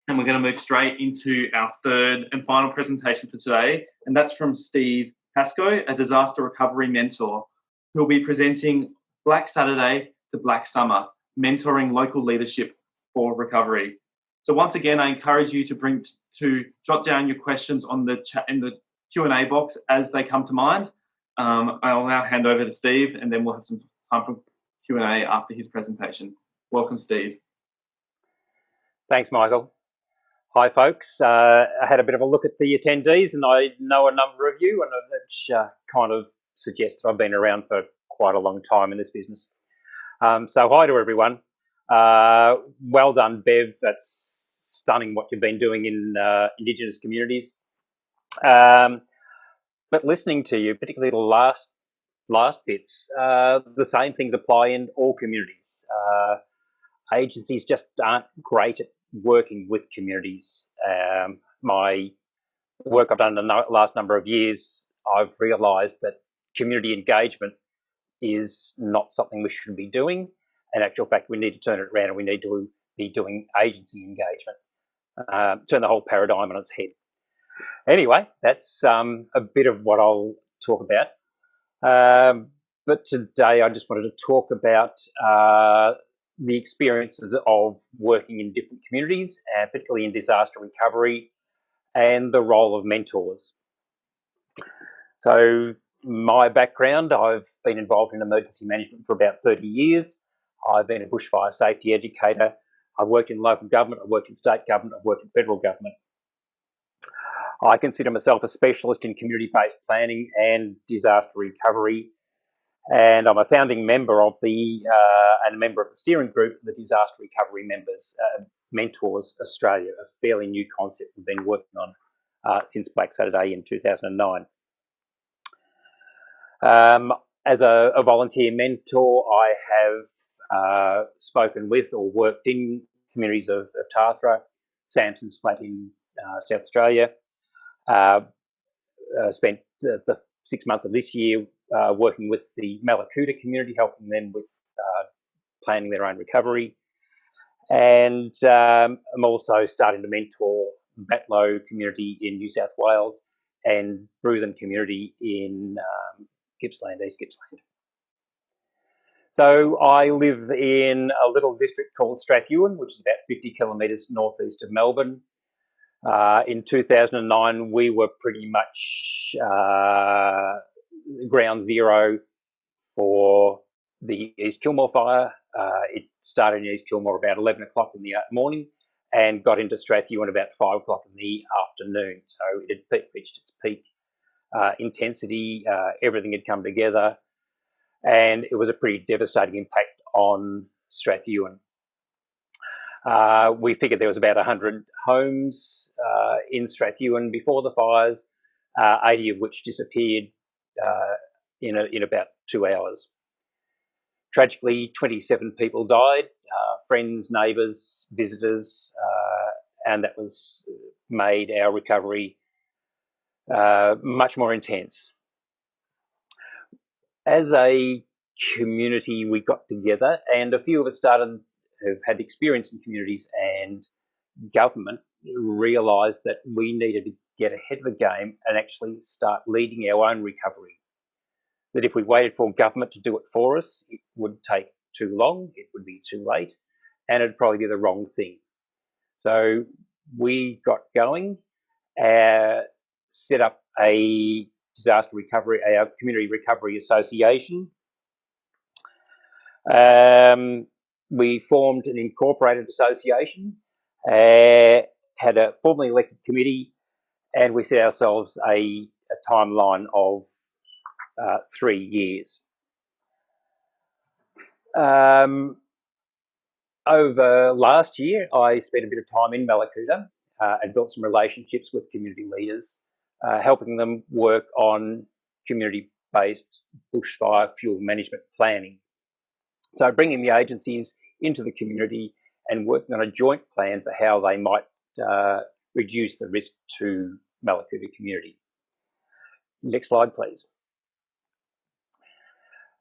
and we're going to move straight into our third and final presentation for today, and that's from Steve Pascoe, a disaster recovery mentor, who'll be presenting Black Saturday to Black Summer, mentoring local leadership for recovery. So once again, I encourage you to jot down your questions on the chat in the Q&A box as they come to mind. I'll now hand over to Steve, and then we'll have some time for Q&A after his presentation. Welcome, Steve. Thanks, Michael. Hi, folks. I had a bit of a look at the attendees, and I know a number of you, and which kind of suggests that I've been around for quite a long time in this business. So hi to everyone. Well done, Bev. That's stunning what you've been doing in Indigenous communities. But listening to you, particularly the last bits, the same things apply in all communities. Agencies just aren't great at working with communities. My work I've done in the last number of years, I've realised that community engagement is not something we should be doing. In actual fact, we need to turn it around, and we need to be doing agency engagement, turn the whole paradigm on its head. Anyway, that's a bit of what I'll talk about. But today I just wanted to talk about the experiences of working in different communities, and particularly in disaster recovery, and the role of mentors. So my background, I've been involved in emergency management for about 30 years. I've been a bushfire safety educator. I've worked in local government, I've worked in state government, I've worked in federal government. I consider myself a specialist in community-based planning and disaster recovery, and I'm a founding member of and a member of the steering group, the Disaster Recovery Mentors Australia, a fairly new concept we've been working on since Black Saturday in 2009. As a volunteer mentor, I have spoken with or worked in communities of Tathra, Samson's Flat in South Australia. Spent the 6 months of this year working with the Malakuta community, helping them with planning their own recovery. And I'm also starting to mentor Batlow community in New South Wales and Bruthen community in Gippsland, East Gippsland. So I live in a little district called Strathewen, which is about 50 kilometres northeast of Melbourne. In 2009, we were pretty much ground zero for the East Kilmore fire. It started in East Kilmore about 11 o'clock in the morning and got into Strathewen about 5 o'clock in the afternoon. So it had reached its peak intensity. Everything had come together, and it was a pretty devastating impact on Strathewen. We figured there was about 100 homes in Strathewen before the fires, 80 of which disappeared in about 2 hours. Tragically, 27 people died, friends, neighbours, visitors, and that was made our recovery much more intense. As a community, we got together, and a few of us who've had experience in communities and government realised that we needed to get ahead of the game and actually start leading our own recovery. That if we waited for government to do it for us, it would take too long, it would be too late, and it'd probably be the wrong thing. So we got going, set up a disaster recovery, a community recovery association. We formed an incorporated association, had a formally elected committee, and we set ourselves a timeline of 3 years. Over last year, I spent a bit of time in Malakuta and built some relationships with community leaders, helping them work on community-based bushfire fuel management planning. So bringing the agencies into the community and working on a joint plan for how they might reduce the risk to Malakuta community. Next slide, please.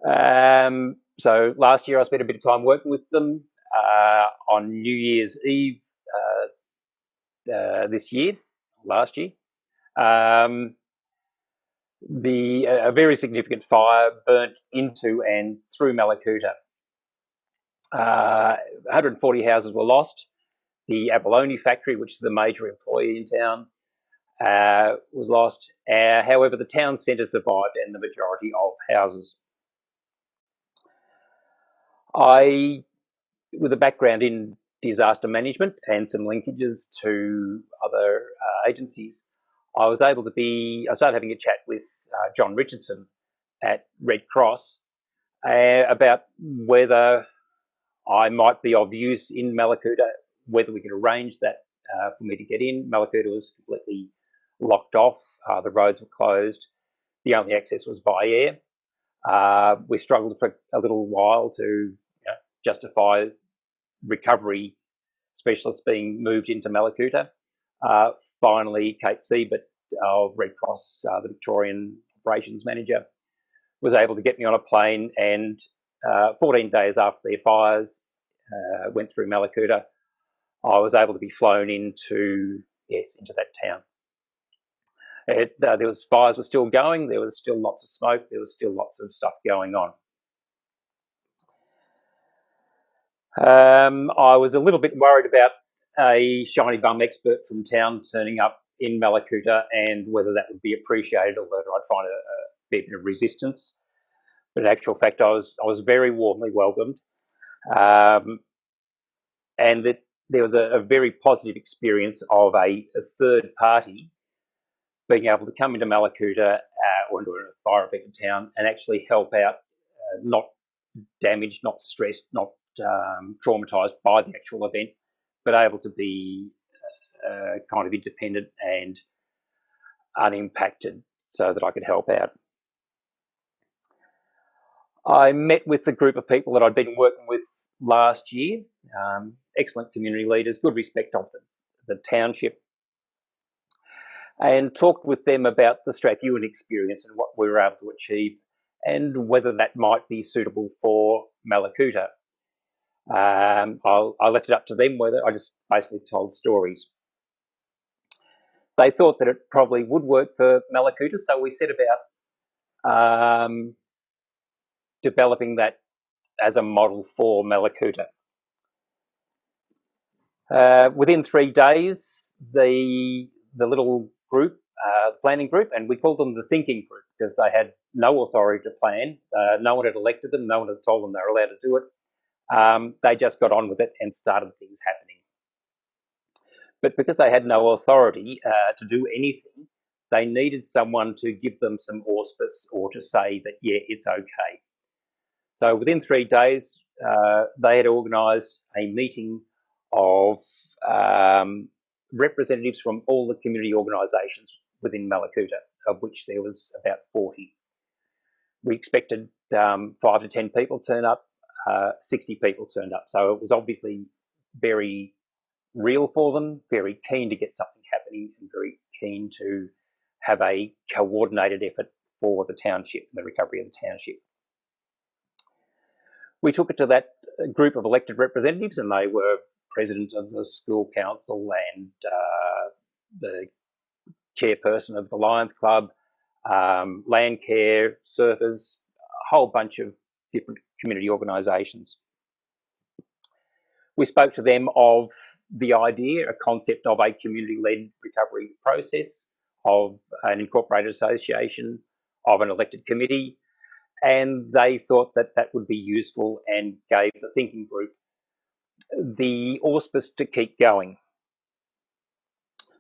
So last year I spent a bit of time working with them. On New Year's Eve, last year. A very significant fire burnt into and through Malakuta. 140 houses were lost. The abalone factory, which is the major employee in town, was lost. However, the town centre survived and the majority of houses. With a background in disaster management and some linkages to other agencies, I started having a chat with John Richardson at Red Cross about whether I might be of use in Malakuta, whether we could arrange that for me to get in. Malakuta was completely locked off. The roads were closed. The only access was by air. We struggled for a little while to justify recovery specialists being moved into Malakuta. Finally, Kate Siebert of Red Cross, the Victorian operations manager, was able to get me on a plane, and 14 days after their fires went through Malakuta, I was able to be flown into that town. Fires were still going. There was still lots of smoke. There was still lots of stuff going on. I was a little bit worried about a shiny bum expert from town turning up in Malakuta and whether that would be appreciated or whether I'd find a bit of resistance. But in actual fact, I was very warmly welcomed, and that there was a very positive experience of a third party being able to come into Malakuta or into a fire-affected town and actually help out, not damaged, not stressed, not traumatised by the actual event, but able to be kind of independent and unimpacted so that I could help out. I met with a group of people that I'd been working with last year, excellent community leaders, good respect of the township, and talked with them about the Strathewen experience and what we were able to achieve and whether that might be suitable for Malakuta. I left it up to them whether I just basically told stories. They thought that it probably would work for Malakuta, so we set about developing that as a model for Malakuta. Within 3 days, the little group, the planning group, and we called them the thinking group because they had no authority to plan. No one had elected them. No one had told them they were allowed to do it. They just got on with it and started things happening. But because they had no authority to do anything, they needed someone to give them some auspice or to say that, yeah, it's okay. So within 3 days, they had organised a meeting of representatives from all the community organisations within Malakuta, of which there was about 40. We expected 5 to 10 people turn up, 60 people turned up. So it was obviously very real for them, very keen to get something happening and very keen to have a coordinated effort for the township and the recovery of the township. We took it to that group of elected representatives, and they were president of the school council and the chairperson of the Lions Club, land care, surfers, a whole bunch of different community organisations. We spoke to them of the idea, a concept of a community-led recovery process, of an incorporated association, of an elected committee, and they thought that that would be useful and gave the thinking group the auspice to keep going.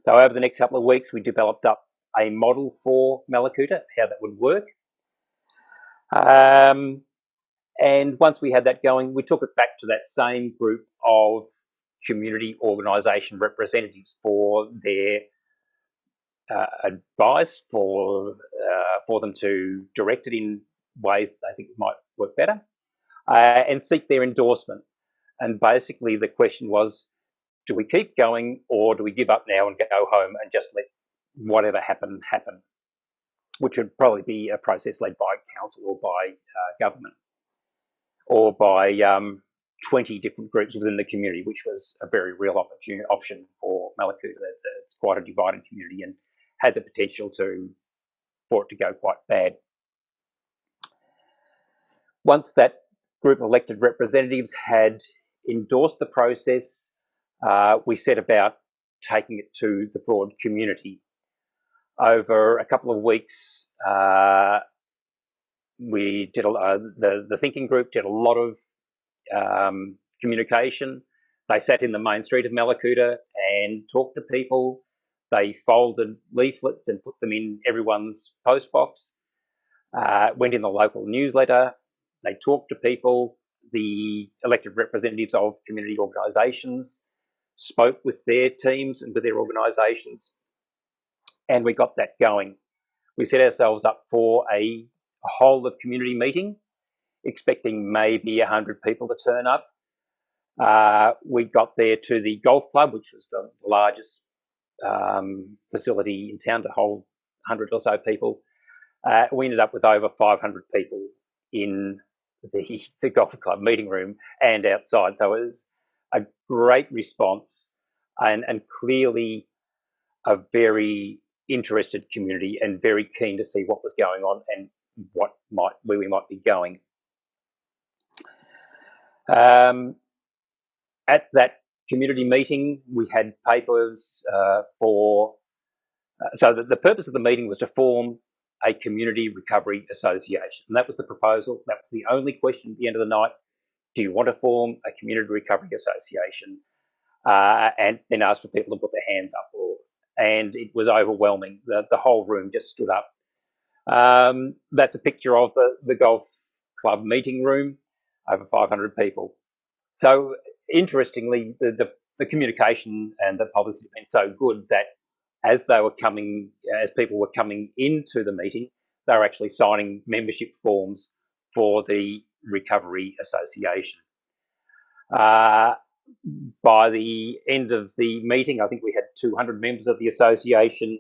So over the next couple of weeks, we developed up a model for Malakuta, how that would work. And once we had that going, we took it back to that same group of community organisation representatives for their advice, for them to direct it in ways that they think might work better, and seek their endorsement. And basically the question was, do we keep going or do we give up now and go home and just let whatever happen, happen? Which would probably be a process led by council or by government or by 20 different groups within the community, which was a very real option for Malakuta. It's quite a divided community and had the potential for it to go quite bad. Once that group of elected representatives had endorsed the process, we set about taking it to the broad community. Over a couple of weeks, we did the thinking group did a lot of communication. They sat in the main street of Malakuta and talked to people. They folded leaflets and put them in everyone's postbox. Went in the local newsletter. They talked to people. The elected representatives of community organisations spoke with their teams and with their organisations, and we got that going. We set ourselves up for a whole of community meeting, expecting maybe 100 people to turn up. We got there to the golf club, which was the largest facility in town to hold 100 or so people. We ended up with over 500 people in the golf club meeting room and outside. So it was a great response, and clearly a very interested community and very keen to see what was going on and where we might be going. At that community meeting, we had papers so the purpose of the meeting was to form a community recovery association. And that was the proposal. That was the only question at the end of the night. Do you want to form a community recovery association? And then ask for people to put their hands up. And it was overwhelming. The whole room just stood up. That's a picture of the golf club meeting room, over 500 people. So interestingly, the communication and the publicity have been so good that as people were coming into the meeting, they were actually signing membership forms for the Recovery Association. By the end of the meeting, I think we had 200 members of the association.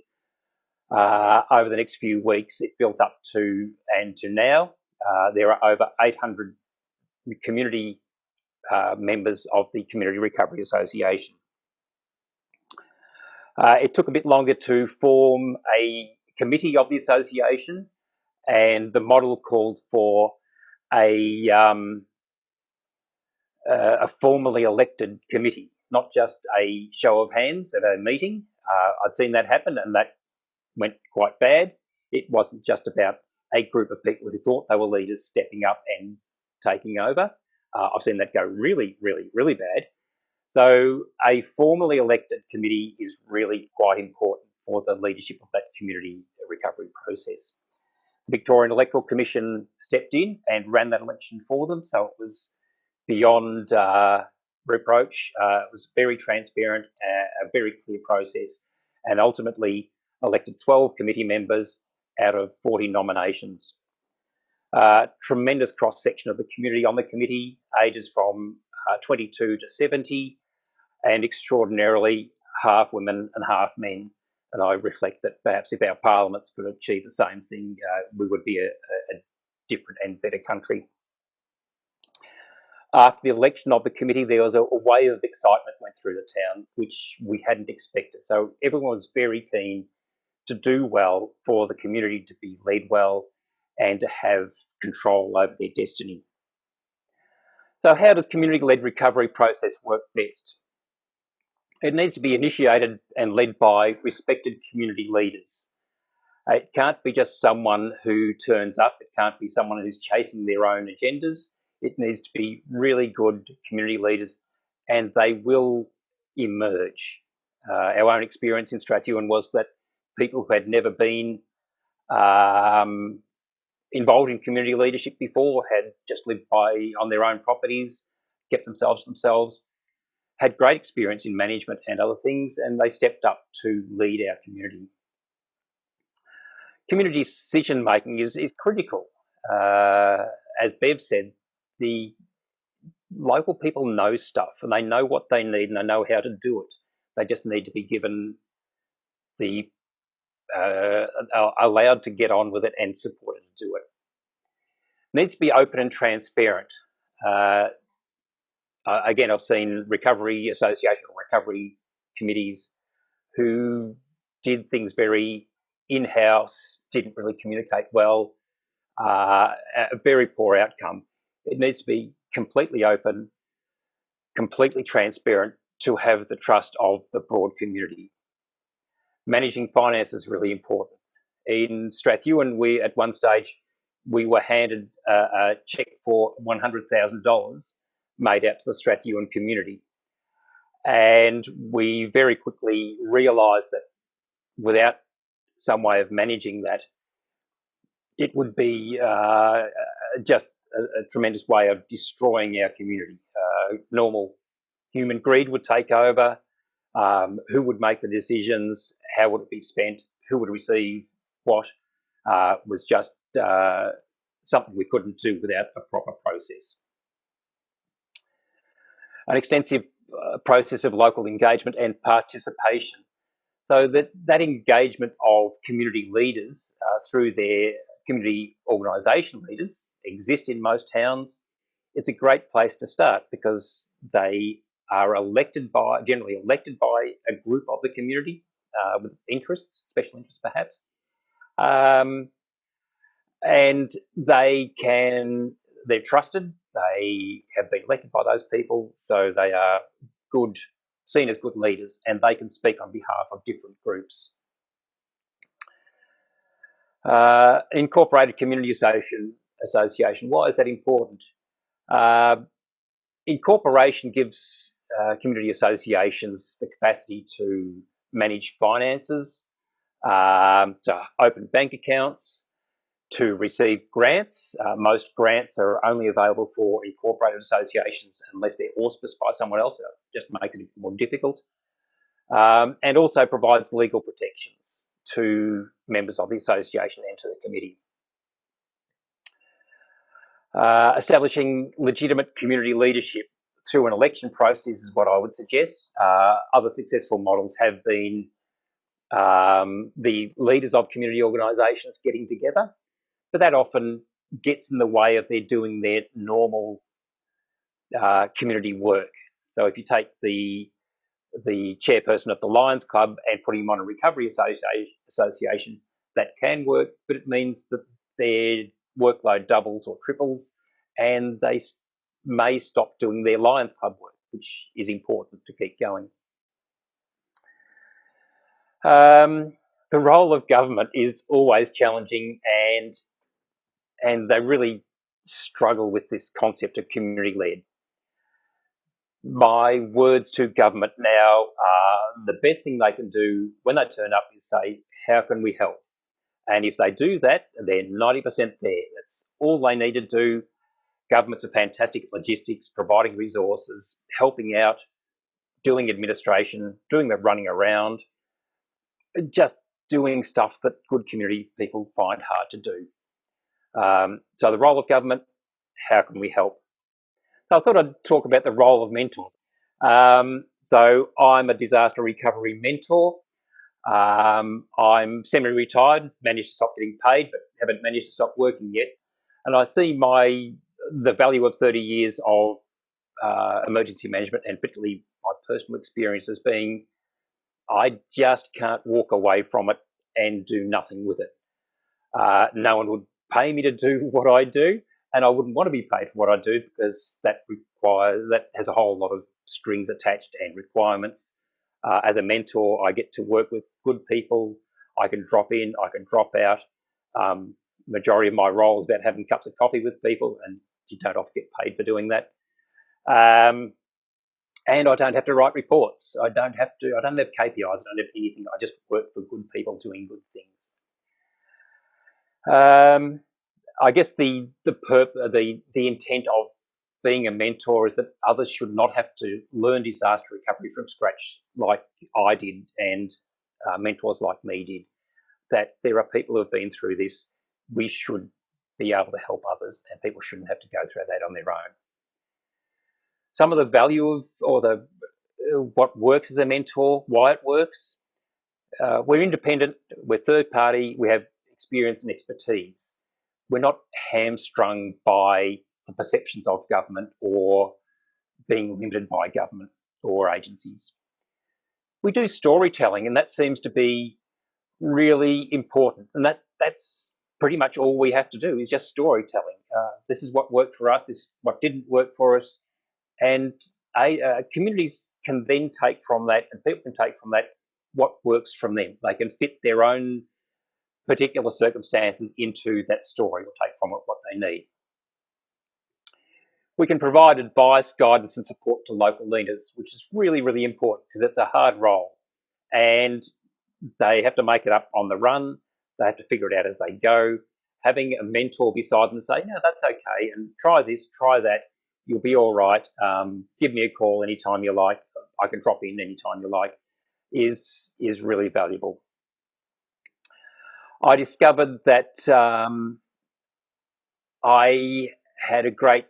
Over the next few weeks, it built up to now. There are over 800 community members of the Community Recovery Association. It took a bit longer to form a committee of the association, and the model called for a formally elected committee, not just a show of hands at a meeting. I'd seen that happen, and that went quite bad. It wasn't just about a group of people who thought they were leaders stepping up and taking over. I've seen that go really, really, really bad. So a formally elected committee is really quite important for the leadership of that community recovery process. The Victorian Electoral Commission stepped in and ran that election for them, so it was beyond reproach. It was very transparent, a very clear process, and ultimately elected 12 committee members out of 40 nominations. Tremendous cross-section of the community on the committee, ages from 22 to 70, and extraordinarily half women and half men. And I reflect that perhaps if our parliaments could achieve the same thing, we would be a different and better country. After the election of the committee, there was a wave of excitement went through the town, which we hadn't expected. So everyone was very keen to do well, for the community to be led well, and to have control over their destiny. So how does community-led recovery process work best? It needs to be initiated and led by respected community leaders. It can't be just someone who turns up. It can't be someone who's chasing their own agendas. It needs to be really good community leaders, and they will emerge. Our own experience in Strathewen was that people who had never been involved in community leadership before, had just lived on their own properties, kept themselves, had great experience in management and other things, and they stepped up to lead our community. Community decision making is critical. As Bev said, the local people know stuff, and they know what they need, and they know how to do it. They just need to be given allowed to get on with it and supported to do it. It needs to be open and transparent. Again, I've seen recovery association or recovery committees who did things very in-house, didn't really communicate well, a very poor outcome. It needs to be completely open, completely transparent to have the trust of the broad community. Managing finance is really important. In Strathewen, at one stage, we were handed a cheque for $100,000 made out to the Strathewen community. And we very quickly realised that without some way of managing that, it would be just a tremendous way of destroying our community. Normal human greed would take over. Who would make the decisions? How would it be spent? Who would receive what? Was just something we couldn't do without a proper process. An extensive process of local engagement and participation. So that engagement of community leaders through their community organisation leaders exist in most towns. It's a great place to start because they are generally elected by a group of the community with interests, special interests perhaps. And they're trusted, they have been elected by those people, so they are seen as good leaders, and they can speak on behalf of different groups. Incorporated community association, why is that important? Incorporation gives community associations the capacity to manage finances, to open bank accounts, to receive grants. Most grants are only available for incorporated associations unless they're auspiced by someone else. It just makes it more difficult. And also provides legal protections to members of the association and to the committee. Establishing legitimate community leadership through an election process is what I would suggest. Other successful models have been the leaders of community organisations getting together, but that often gets in the way of their doing their normal community work. So if you take the chairperson of the Lions Club and putting him on a recovery association, that can work, but it means that their workload doubles or triples, and they may stop doing their Lions Club work, which is important to keep going. The role of government is always challenging, and they really struggle with this concept of community-led. My words to government now are the best thing they can do when they turn up is say, how can we help? And if they do that, they're 90% there. That's all they need to do. Governments are fantastic at logistics, providing resources, helping out, doing administration, doing the running around, just doing stuff that good community people find hard to do. So the role of government, how can we help? So I thought I'd talk about the role of mentors. So I'm a disaster recovery mentor. I'm semi-retired, managed to stop getting paid, but haven't managed to stop working yet. And I see the value of 30 years of emergency management, and particularly my personal experience, as being I just can't walk away from it and do nothing with it. No one would pay me to do what I do, and I wouldn't want to be paid for what I do because that has a whole lot of strings attached and requirements. As a mentor, I get to work with good people. I can drop in, I can drop out. Majority of my role is about having cups of coffee with people, and you don't often get paid for doing that. And I don't have to write reports. I don't have KPIs. I don't have anything. I just work for good people doing good things. I guess the intent of being a mentor is that others should not have to learn disaster recovery from scratch like I did and mentors like me did. That there are people who have been through this. We should be able to help others, and people shouldn't have to go through that on their own. Some of the value of what works as a mentor, why it works. We're independent, we're third party, we have experience and expertise. We're not hamstrung by the perceptions of government or being limited by government or agencies. we do storytelling, and that seems to be really important. And that's pretty much all we have to do is just storytelling. This is what worked for us. This is what didn't work for us, and communities can then take from that, and people can take from that what works from them. They can fit their own particular circumstances into that story, or take from it what they need. We can provide advice, guidance, and support to local leaders, which is really, really important because it's a hard role, and they have to make it up on the run. They have to figure it out as they go. Having a mentor beside them say, no, that's okay, and try this, try that, you'll be all right. Give me a call anytime you like. I can drop in anytime you like, is really valuable. I discovered that I had a great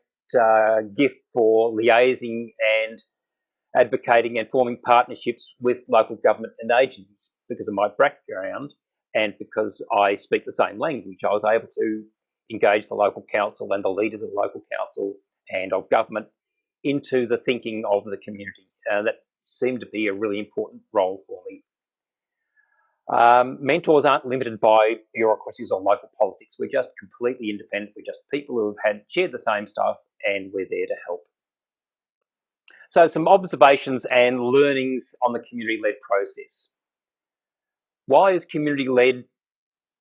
gift for liaising and advocating and forming partnerships with local government and agencies because of my background and because I speak the same language. I was able to engage the local council and the leaders of the local council and of government into the thinking of the community. That seemed to be a really important role for me. Mentors aren't limited by bureaucracies or local politics. We're just completely independent. We're just people who have shared the same stuff, and we're there to help. So some observations and learnings on the community-led process. Why is community-led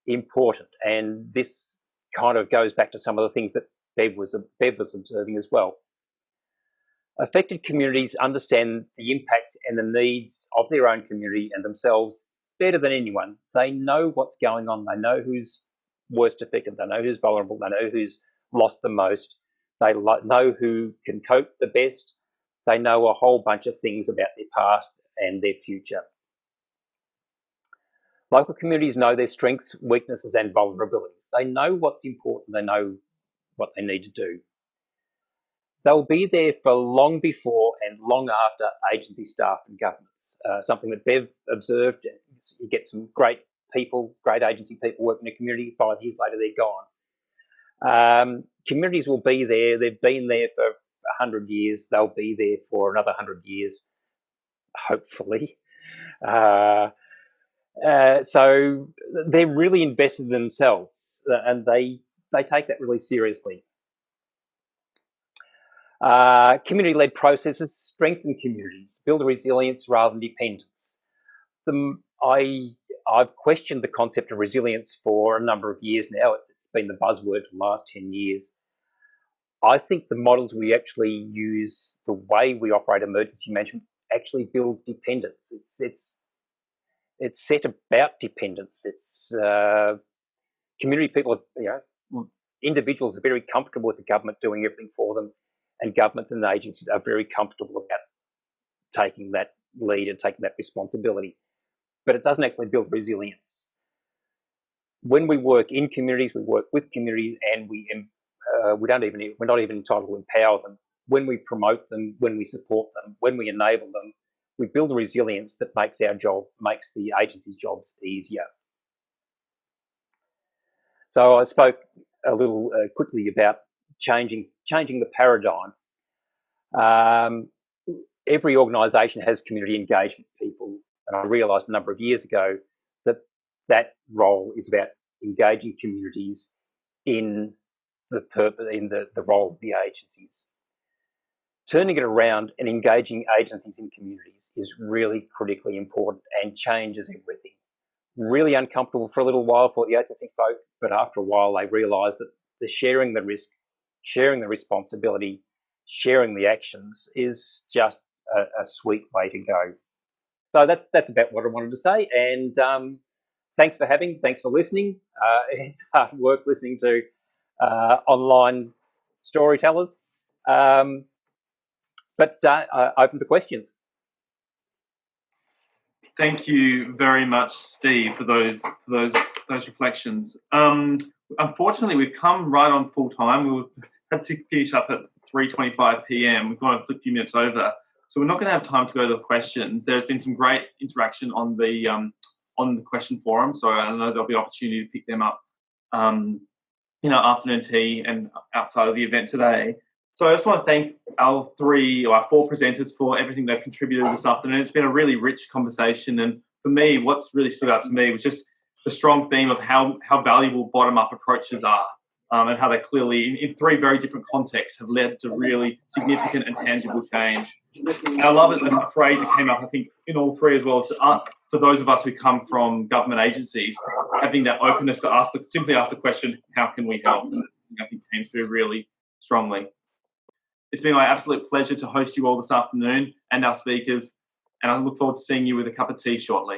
important? And this kind of goes back to some of the things that Bev was observing as well. Affected communities understand the impacts and the needs of their own community and themselves better than anyone. They know what's going on. They know who's worst affected. They know who's vulnerable. They know who's lost the most. They know who can cope the best. They know a whole bunch of things about their past and their future. Local communities know their strengths, weaknesses, and vulnerabilities. They know what's important. They know what they need to do. They'll be there for long before and long after agency staff and governments. Something that Bev observed, you get some great people, great agency people working in a community, 5 years later they're gone. Communities will be there. They've been there for 100 years. They'll be there for another 100 years, hopefully. So they're really invested in themselves, and they take that really seriously. Community-led processes strengthen communities, build resilience rather than dependence. I've questioned the concept of resilience for a number of years now. It's been the buzzword for the last 10 years. I think the models we actually use, the way we operate emergency management, actually builds dependence. It's set about dependence. It's community people, individuals are very comfortable with the government doing everything for them, and governments and agencies are very comfortable about taking that lead and taking that responsibility. But it doesn't actually build resilience. When we work in communities, we work with communities, and we're not even entitled to empower them. When we promote them, when we support them, when we enable them, we build a resilience that makes the agency's jobs easier. So I spoke a little quickly about changing the paradigm. Every organisation has community engagement people, and I realised a number of years ago that role is about engaging communities in the role of the agencies. Turning it around and engaging agencies in communities is really critically important and changes everything. Really uncomfortable for a little while for the agency folk, but after a while they realise that the sharing the risk, sharing the responsibility, sharing the actions is just a sweet way to go. So that's about what I wanted to say, and thanks for listening. It's hard work listening to online storytellers. But open to questions. Thank you very much, Steve, for those reflections. Unfortunately, we've come right on full time. We had to finish up at 3:25 p.m. We've gone a few minutes over, so we're not going to have time to go to the questions. There's been some great interaction on the question forum, so I know there'll be opportunity to pick them up in our afternoon tea and outside of the event today. So I just want to thank our four presenters for everything they've contributed this afternoon. It's been a really rich conversation, and for me, what's really stood out to me was just the strong theme of how valuable bottom-up approaches are, and how they clearly, in three very different contexts, have led to really significant and tangible change. And I love it, a phrase that came up, I think, in all three as well, is for those of us who come from government agencies, having that openness to simply ask the question, how can we help? I think came through really strongly. It's been my absolute pleasure to host you all this afternoon and our speakers, and I look forward to seeing you with a cup of tea shortly.